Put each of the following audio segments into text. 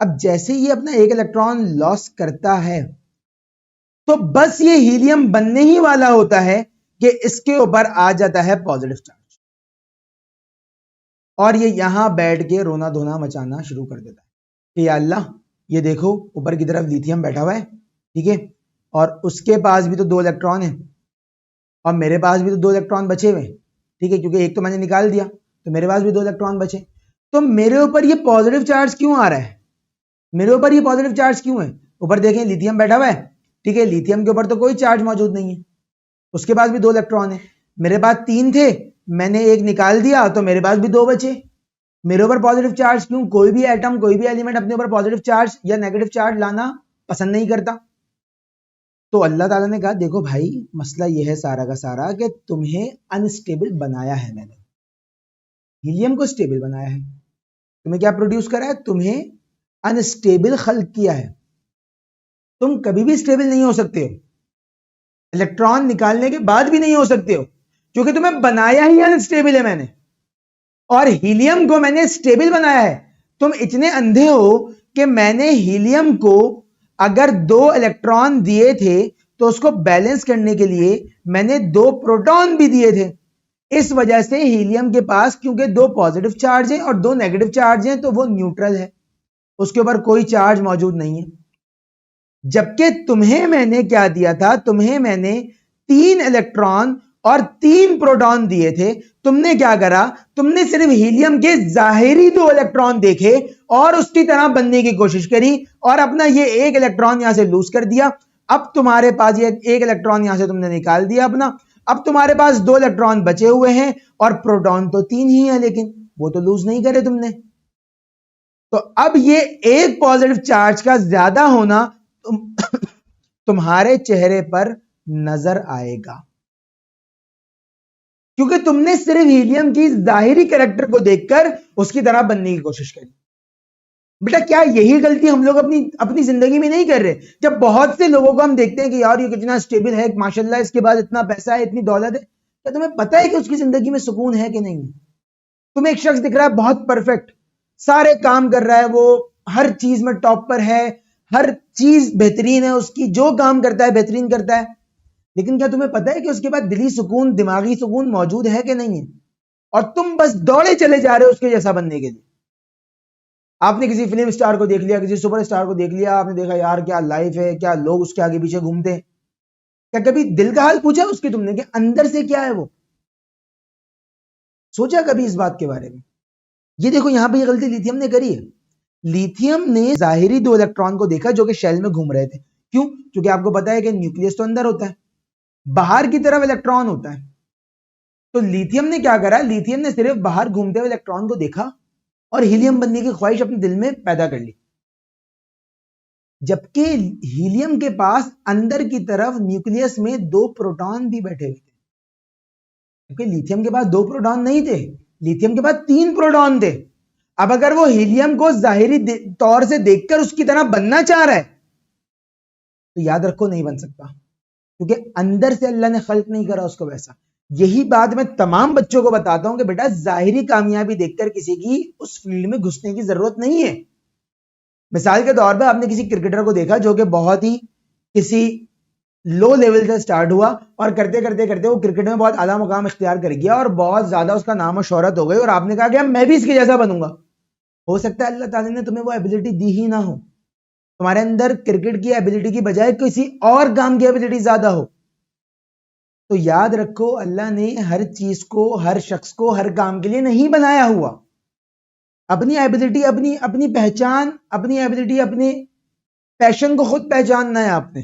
अब जैसे ये अपना एक इलेक्ट्रॉन लॉस करता है तो बस ये हीलियम बनने ही वाला होता है कि इसके ऊपर आ जाता है पॉजिटिव चार्ज और ये यहां बैठ के रोना धोना मचाना शुरू कर देता है कि या अल्लाह, ये देखो ऊपर की तरफ लिथियम बैठा हुआ है, ठीक है, और उसके पास भी तो 2 इलेक्ट्रॉन है और मेरे पास भी तो 2 इलेक्ट्रॉन बचे हुए, ठीक है, क्योंकि एक तो मैंने निकाल दिया तो मेरे पास भी 2 इलेक्ट्रॉन बचे, तो मेरे ऊपर ये पॉजिटिव चार्ज क्यों आ रहा है? मेरे ऊपर ये पॉजिटिव चार्ज क्यों है? ऊपर देखें लिथियम बैठा हुआ है, ठीक है, लिथियम के ऊपर तो कोई चार्ज मौजूद नहीं है, उसके पास भी 2 इलेक्ट्रॉन है, मेरे पास 3 थे, मैंने एक निकाल दिया तो मेरे पास भी 2 बचे। मेरे ऊपर पॉजिटिव चार्ज क्यों? कोई भी एटम, कोई भी एलिमेंट अपने ऊपर पॉजिटिव चार्ज या नेगेटिव चार्ज लाना पसंद नहीं करता। तो अल्लाह ताला ने कहा देखो भाई, मसला यह है सारा का सारा कि तुम्हें अनस्टेबल बनाया है मैंने, हीलियम को स्टेबल बनाया है, तुम्हें क्या प्रोड्यूस करा है? तुम्हें अनस्टेबल खल्क किया है, तुम कभी भी स्टेबल नहीं हो सकते हो, इलेक्ट्रॉन निकालने के बाद भी नहीं हो सकते हो, क्योंकि तुम्हें बनाया ही अनस्टेबल है मैंने, और हीलियम को मैंने स्टेबल बनाया है। तुम इतने अंधे हो कि मैंने हीलियम को अगर 2 इलेक्ट्रॉन दिए थे तो उसको बैलेंस करने के लिए मैंने 2 प्रोटॉन भी दिए थे। इस वजह से हीलियम के पास क्योंकि 2 पॉजिटिव चार्ज हैं और 2 नेगेटिव चार्ज हैं तो वो न्यूट्रल है, उसके ऊपर कोई चार्ज मौजूद नहीं है। जबकि तुम्हें मैंने क्या दिया था? तुम्हें मैंने 3 इलेक्ट्रॉन और 3 प्रोटॉन दिए थे। तुमने क्या करा? तुमने सिर्फ हीलियम के जाहिरी 2 इलेक्ट्रॉन देखे और उसकी तरह बनने की कोशिश करी और अपना ये 1 इलेक्ट्रॉन यहां से लूज कर दिया। अब तुम्हारे पास ये 1 इलेक्ट्रॉन यहां से तुमने निकाल दिया अपना, अब तुम्हारे पास 2 इलेक्ट्रॉन बचे हुए हैं और प्रोटॉन तो 3 ही है, लेकिन वो तो लूज नहीं करे तुमने। तो अब ये एक पॉजिटिव चार्ज का ज्यादा होना तुम्हारे चेहरे पर नजर आएगा, क्योंकि तुमने सिर्फ हीलियम की जाहिरी कैरेक्टर को देखकर उसकी तरह बनने की कोशिश करी। बेटा क्या यही गलती हम लोग अपनी अपनी जिंदगी में नहीं कर रहे? जब बहुत से लोगों को हम देखते हैं कि यार ये कितना स्टेबल है, माशाल्लाह इसके बाद इतना पैसा है, इतनी दौलत है, क्या तुम्हें पता है कि उसकी जिंदगी में सुकून है कि नहीं? तुम्हें एक शख्स दिख रहा है बहुत परफेक्ट, सारे काम कर रहा है, वो हर चीज में टॉप पर है, हर चीज बेहतरीन है उसकी, जो काम करता है बेहतरीन करता है, लेकिन क्या तुम्हें पता है कि उसके बाद दिली सुकून, दिमागी सुकून मौजूद है कि नहीं है? और तुम बस दौड़े चले जा रहे हो उसके जैसा बनने के लिए। आपने किसी फिल्म स्टार को देख लिया, किसी सुपर स्टार को देख लिया, आपने देखा यार क्या लाइफ है, क्या लोग उसके आगे पीछे घूमते हैं, क्या कभी दिल का हाल पूछा उसके तुमने कि अंदर से क्या है वो? सोचा कभी इस बात के बारे में? ये देखो यहां पे ये गलती लिथियम ने करी है। लिथियम ने जाहिरी 2 इलेक्ट्रॉन को देखा जो कि शेल में घूम रहे थे। क्यों? क्योंकि आपको पता है कि न्यूक्लियस तो अंदर होता है, बाहर की तरफ इलेक्ट्रॉन होता है। तो लिथियम ने क्या करा? लिथियम ने सिर्फ बाहर घूमते हुए इलेक्ट्रॉन को देखा और हीलियम बनने की ख्वाहिश अपने दिल में पैदा कर ली, जबकि हीलियम के पास अंदर की तरफ न्यूक्लियस में 2 प्रोटॉन भी बैठे हुए थे, क्योंकि लिथियम के पास 2 प्रोटॉन नहीं थे, लिथियम के पास 3 प्रोटॉन थे। अब अगर वो हीलियम को जाहिरी तौर से देखकर उसकी तरह बनना चाह रहा है तो याद रखो नहीं बन सकता, क्योंकि अंदर से अल्लाह ने खल्क नहीं करा उसको वैसा। यही बात मैं तमाम बच्चों को बताता हूं कि बेटा जाहिरी कामयाबी देखकर किसी की उस फील्ड में घुसने की जरूरत नहीं है। मिसाल के तौर पर आपने किसी क्रिकेटर को देखा जो कि बहुत ही किसी लो लेवल से स्टार्ट हुआ और करते करते करते वो क्रिकेट में बहुत आला मुकाम इख्तियार कर गया और बहुत ज्यादा उसका नाम और शोहरत हो गई और आपने कहा कि मैं भी इसके जैसा बनूंगा। हो सकता है अल्लाह ताला ने तुम्हें वो एबिलिटी दी ही ना हो, तुम्हारे अंदर क्रिकेट की एबिलिटी की बजाय किसी और काम की एबिलिटी ज्यादा हो। तो याद रखो अल्लाह ने हर चीज को, हर शख्स को हर काम के लिए नहीं बनाया हुआ। अपनी एबिलिटी, अपनी अपनी पहचान, अपनी एबिलिटी, अपने पैशन को खुद पहचानना है आपने,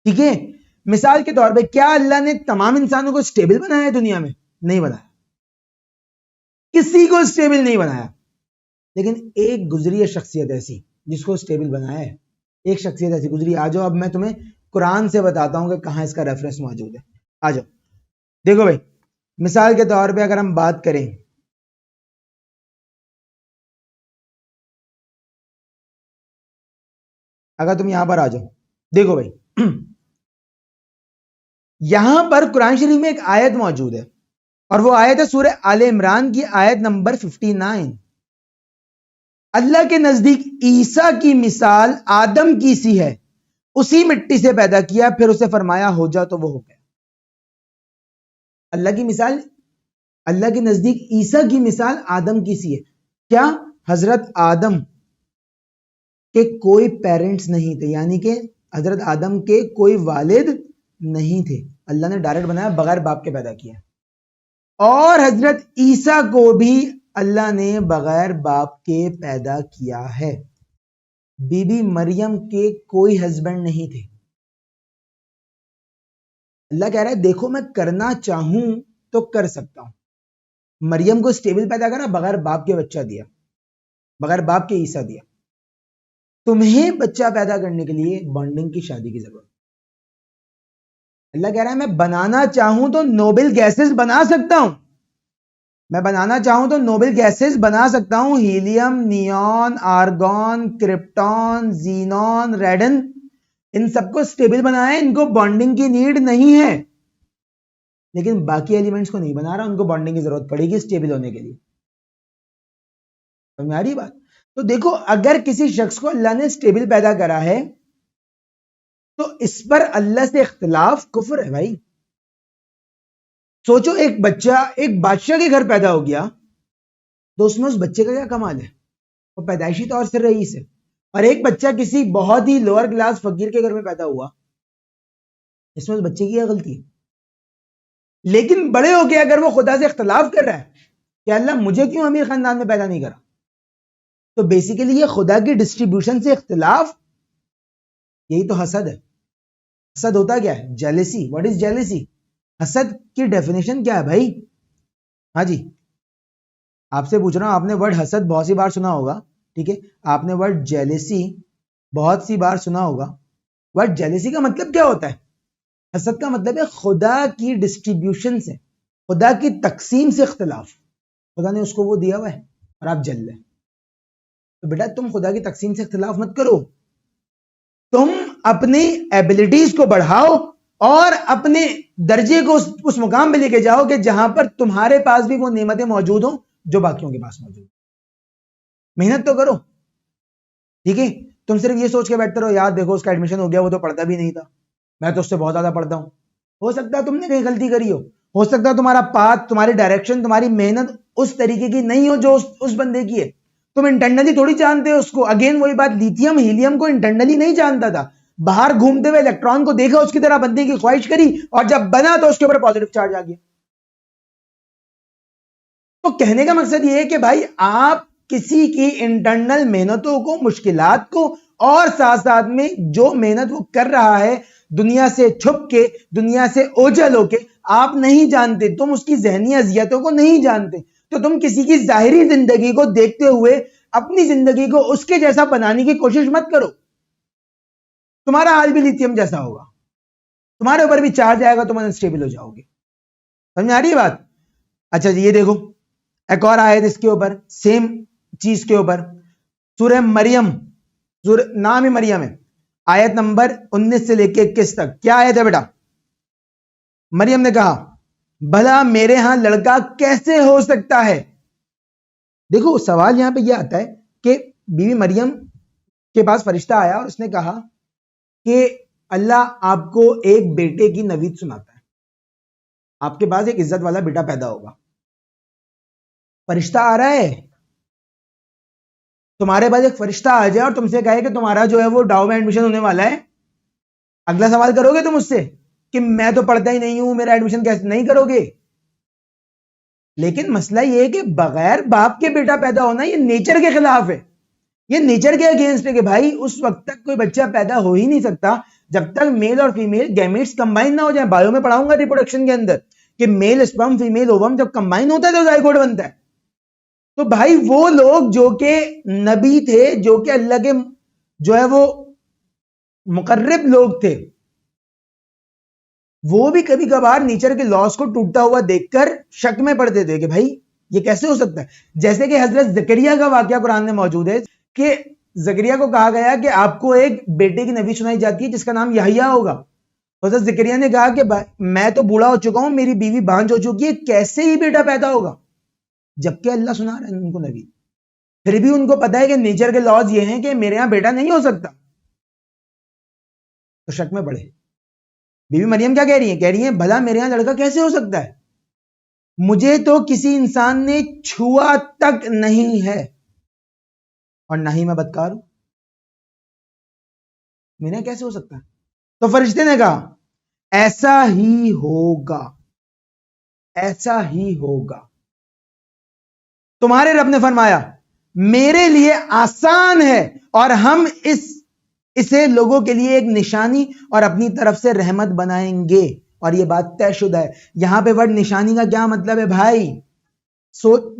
ठीक है? मिसाल के तौर पे क्या अल्लाह ने तमाम इंसानों को स्टेबल बनाया है दुनिया में? नहीं बनाया, किसी को स्टेबल नहीं बनाया, लेकिन एक गुजरी है शख्सियत ऐसी जिसको स्टेबल बनाया है। एक शख्सियत ऐसी गुजरी, आ जाओ अब मैं तुम्हें कुरान से बताता हूं कि कहां इसका रेफरेंस मौजूद है। आ जाओ, देखो भाई, मिसाल के तौर पे अगर हम बात करें, अगर तुम यहां पर आ जाओ, देखो भाई यहां पर कुरान शरीफ में एक आयत मौजूद है और वो आयत है सूरह आले इमरान की आयत नंबर 59। अल्लाह के नजदीक ईसा की मिसाल आदम की सी है, उसी मिट्टी से पैदा किया, फिर उसे फरमाया हो जा तो वो हो गया। अल्लाह की मिसाल, अल्लाह के नजदीक ईसा की मिसाल आदम की सी है। क्या? हजरत आदम के कोई पेरेंट्स नहीं थे, यानी कि हजरत आदम के कोई वालिद नहीं थे, अल्लाह ने डायरेक्ट बनाया, बगैर बाप के पैदा किया। और हजरत ईसा को भी अल्लाह ने बगैर बाप के पैदा किया है। बीबी मरियम के कोई हस्बैंड नहीं थे। अल्लाह कह रहा है देखो मैं करना चाहूं तो कर सकता हूं। मरियम को स्टेबल पैदा करा, बगैर बाप के बच्चा दिया, बगैर बाप के ईसा दिया। तुम्हें बच्चा पैदा करने के लिए बॉन्डिंग की शादी की जरूरत। अल्लाह कह रहा है मैं बनाना चाहूं तो नोबेल गैसेस बना सकता हूं, मैं बनाना चाहूं तो नोबेल गैसेस बना सकता हूं, helium, neon, argon, krypton, xenon, radon, इन सबको स्टेबल बनाया है, इनको बॉन्डिंग की नीड नहीं है। लेकिन बाकी एलिमेंट्स को नहीं बना रहा, उनको बॉन्डिंग की जरूरत पड़ेगी स्टेबल होने के लिए। समझ में आ रही बात? तो देखो अगर किसी शख्स को अल्लाह ने स्टेबल पैदा करा है तो इस पर अल्लाह से इख्तिलाफ कुफ्र है भाई। सोचो एक बच्चा एक बादशाह के घर पैदा हो गया तो उसमें उस बच्चे का क्या कमाल है, वो पैदाइशी तौर से रईस है। और एक बच्चा किसी बहुत ही लोअर क्लास फकीर के घर में पैदा हुआ, इसमें उस बच्चे की क्या गलती है? लेकिन बड़े होके अगर वो खुदा से इख्तिलाफ कर रहा है कि अल्लाह मुझे क्यों अमीर खानदान में पैदा नहीं करा, तो बेसिकली ये खुदा की डिस्ट्रीब्यूशन से इख्तिलाफ, यही तो हसद है। हसद होता क्या है? जेलेसी। What is jealousy? हसद की डेफिनेशन क्या है भाई? हाँ जी, आपसे पूछ रहा हूं, आपने वर्ड हसद बहुत सी बार सुना होगा, ठीक है, आपने वर्ड जेलेसी बहुत सी बार सुना होगा। वर्ड जेलेसी का मतलब क्या होता है? हसद का मतलब है खुदा की डिस्ट्रीब्यूशन से, खुदा की तकसीम से इख्तिलाफ। खुदा ने उसको वो दिया हुआ है और आप जल रहे, तो बेटा तुम खुदा की तकसीम से इख्तिलाफ मत करो, तुम अपनी एबिलिटीज को बढ़ाओ और अपने दर्जे को उस मुकाम पे लेके जाओ कि जहां पर तुम्हारे पास भी वो नेमतें मौजूद हो जो बाकियों के पास मौजूद। मेहनत तो करो, ठीक है। तुम सिर्फ ये सोच के बैठते रहो यार देखो उसका एडमिशन हो गया, वो तो पढ़ता भी नहीं था, मैं तो उससे बहुत ज्यादा पढ़ता हूं। हो सकता है तुमने कहीं गलती करी हो सकता है तुम्हारा पाथ, तुम्हारी डायरेक्शन, तुम्हारी मेहनत उस तरीके की नहीं हो जो उस बंदे की है। तुम इंटरनली थोड़ी जानते हो उसको। अगेन वही बात, लिथियम हीलियम को इंटरनली नहीं जानता था, बाहर घूमते हुए इलेक्ट्रॉन को देखा, उसकी तरह बनने की ख्वाहिश करी और जब बना तो उसके ऊपर पॉजिटिव चार्ज आ गया। तो कहने का मकसद यह है कि भाई आप किसी की इंटरनल मेहनतों को, मुश्किलात को, और साथ साथ में जो मेहनत वो कर रहा है दुनिया से छुप के, दुनिया से ओझल होके, आप नहीं जानते, तुम उसकी ज़हनी अज़ियतों को नहीं जानते, तो तुम किसी की जाहिरी जिंदगी को देखते हुए अपनी जिंदगी को उसके जैसा बनाने की कोशिश मत करो। तुम्हारा हाल भी लिथियम जैसा होगा, तुम्हारे ऊपर भी चार्ज आएगा, तुम अनस्टेबल हो जाओगे। समझ आ रही है बात? अच्छा जी, ये देखो एक और आयत इसके ऊपर, सेम चीज के ऊपर, सूरह मरियम, नाम ही मरियम है, आयत नंबर 19 से लेके 21 तक। क्या आयत है बेटा? मरियम ने कहा भला मेरे यहां लड़का कैसे हो सकता है। देखो सवाल यहां पे यह आता है कि बीवी मरियम के पास फरिश्ता आया और उसने कहा कि अल्लाह आपको एक बेटे की नवीद सुनाता है, आपके पास एक इज्जत वाला बेटा पैदा होगा। फरिश्ता आ रहा है, तुम्हारे पास एक फरिश्ता आ जाए और तुमसे कहे कि तुम्हारा जो है वो डाउ में एडमिशन होने वाला है, अगला सवाल करोगे तुम उससे कि मैं तो पढ़ता ही नहीं हूं, मेरा एडमिशन कैसे? नहीं करोगे। लेकिन मसला ये है कि बगैर बाप के बेटा पैदा होना ये नेचर के खिलाफ है, ये नेचर के अगेंस्ट है कि भाई उस वक्त तक कोई बच्चा पैदा हो ही नहीं सकता जब तक मेल और फीमेल गैमेट्स कंबाइन ना हो जाए। बायो में पढ़ाऊंगा रिप्रोडक्शन के अंदर कि मेल स्पर्म फीमेल ओवम जब कंबाइन होता है तो जाइगोट बनता है। तो भाई वो लोग जो कि नबी थे, जो कि अल्लाह के जो है वो मुकर्रब लोग थे, वो भी कभी कभार नेचर के लॉस को टूटता हुआ देखकर शक में पड़ते थे कि भाई ये कैसे हो सकता है। जैसे कि हजरत जकरिया का वाकया कुरान में मौजूद है कि जकरिया को कहा गया कि आपको एक बेटे की नबी सुनाई जाती है जिसका नाम यहिया होगा। हजरत जकरिया ने कहा कि मैं तो बूढ़ा हो चुका हूं, मेरी बीवी बांझ हो चुकी है, कैसे ही बेटा पैदा होगा, जबकि अल्लाह सुना रहा है उनको नबी। फिर भी उनको पता है कि नेचर के लॉज ये हैं कि मेरे यहां बेटा नहीं हो सकता, तो शक में पड़े। बीबी मरियम क्या कह रही है? कह रही है भला मेरे यहां लड़का कैसे हो सकता है, मुझे तो किसी इंसान ने छुआ तक नहीं है और ना ही मैं बदकार हूं, मेरे यहां कैसे हो सकता है? तो फरिश्ते ने कहा ऐसा ही होगा, ऐसा ही होगा। तुम्हारे रब ने फरमाया मेरे लिए आसान है और हम इसे लोगों के लिए एक निशानी और अपनी तरफ से रहमत बनाएंगे। और ये बात तयशुदा है। यहां पे वर्ड निशानी का क्या मतलब है भाई?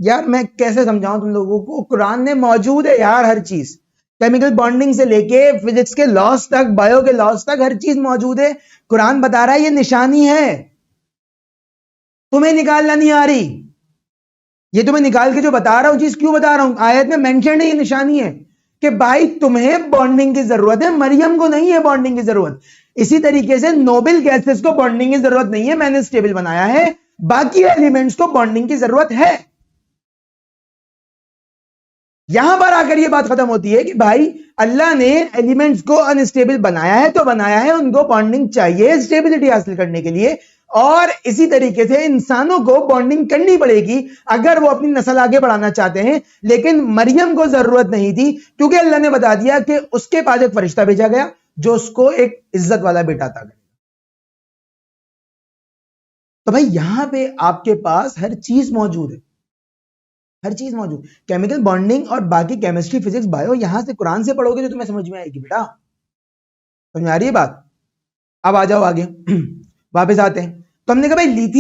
यार मैं कैसे समझाऊं तुम लोगों को, कुरान में मौजूद है यार हर चीज, केमिकल बॉन्डिंग से लेके फिजिक्स के लॉस तक, बायो के लॉस तक, हर चीज मौजूद है। कुरान बता रहा है ये निशानी है, तुम्हें निकालना नहीं आ रही। ये तुम्हें निकाल के जो बता रहा हूं चीज क्यों बता रहा हूं, आयत में मेंशन है ये निशानी है कि भाई तुम्हें बॉन्डिंग की जरूरत है, मरियम को नहीं है बॉन्डिंग की जरूरत। इसी तरीके से नोबल गैसेस को बॉन्डिंग की जरूरत नहीं है, मैंने स्टेबल बनाया है, बाकी एलिमेंट्स को बॉन्डिंग की जरूरत है। यहां पर आकर यह बात खत्म होती है कि भाई अल्लाह ने एलिमेंट्स को अनस्टेबल बनाया है तो बनाया है, उनको बॉन्डिंग चाहिए स्टेबिलिटी हासिल करने के लिए, और इसी तरीके से इंसानों को बॉन्डिंग करनी पड़ेगी अगर वो अपनी नस्ल आगे बढ़ाना चाहते हैं। लेकिन मरियम को जरूरत नहीं थी क्योंकि अल्लाह ने बता दिया कि उसके पास एक फरिश्ता भेजा गया जो उसको एक इज्जत वाला बेटा था। तो भाई यहां पे आपके पास हर चीज मौजूद है, हर चीज मौजूद। केमिकल बॉन्डिंग और बाकी केमिस्ट्री, फिजिक्स, बायो यहां से कुरान से पढ़ोगे तो तुम्हें समझ में आएगी बेटा। समझ में आ रही है बात? अब आ जाओ आगे वापस आते हैं। तो हमने कहा भाई लिथियम